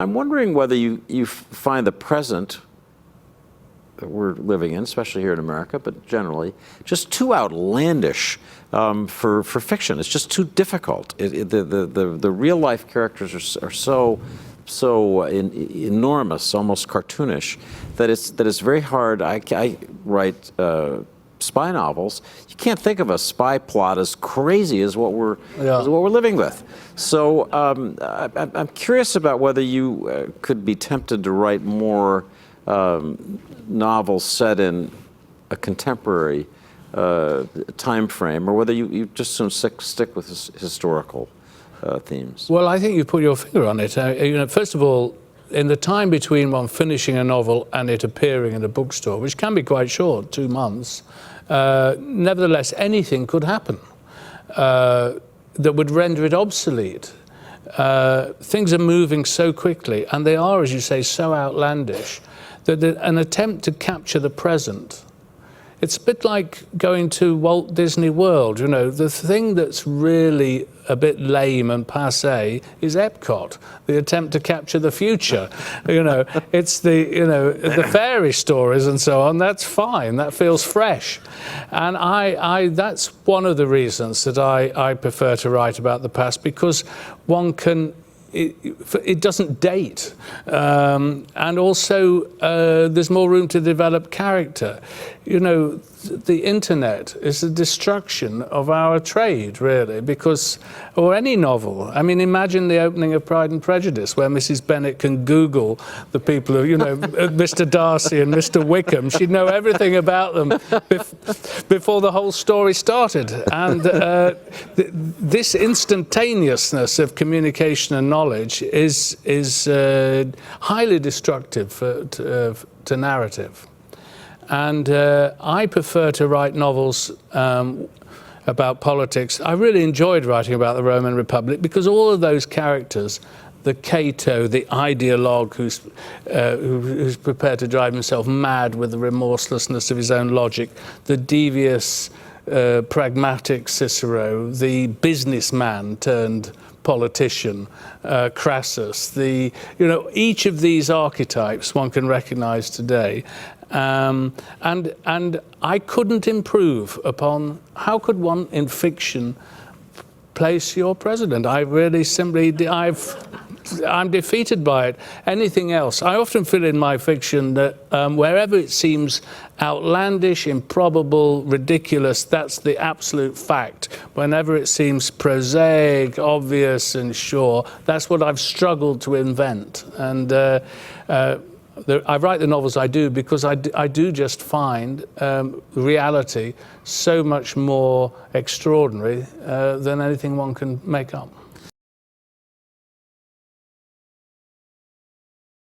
I'm wondering whether you find the present that we're living in, especially here in America, but generally, just too outlandish for fiction. It's just too difficult. The real life characters are so enormous, almost cartoonish, that it's very hard. I write spy novels. You can't think of a spy plot as crazy as what we're living with. So I'm curious about whether you could be tempted to write more novels set in a contemporary time frame, or whether you just soon stick with historical themes. Well, I think you put your finger on it. First of all, in the time between one finishing a novel and it appearing in a bookstore, which can be quite short, 2 months, nevertheless, anything could happen that would render it obsolete. Things are moving so quickly, and they are, as you say, so outlandish, that an attempt to capture the present, it's a bit like going to Walt Disney World. The thing that's really a bit lame and passé is Epcot, the attempt to capture the future. It's the fairy stories and so on. That's fine. That feels fresh, and that's one of the reasons that I prefer to write about the past, because one can. It doesn't date, and also there's more room to develop character. The internet is the destruction of our trade, really, or any novel. I mean, imagine the opening of Pride and Prejudice, where Mrs. Bennet can Google the people who, Mr. Darcy and Mr. Wickham. She'd know everything about them before the whole story started. And this instantaneousness of communication and knowledge is highly destructive to narrative. And I prefer to write novels about politics. I really enjoyed writing about the Roman Republic, because all of those characters, the Cato, the ideologue who's prepared to drive himself mad with the remorselessness of his own logic, the devious, pragmatic Cicero, the businessman turned politician, Crassus, each of these archetypes one can recognize today. And I couldn't improve upon how could one in fiction place your president. I really simply, I'm defeated by it. Anything else, I often feel in my fiction that wherever it seems outlandish, improbable, ridiculous, that's the absolute fact. Whenever it seems prosaic, obvious and sure, that's what I've struggled to invent. And I write the novels I do because I do just find reality so much more extraordinary than anything one can make up.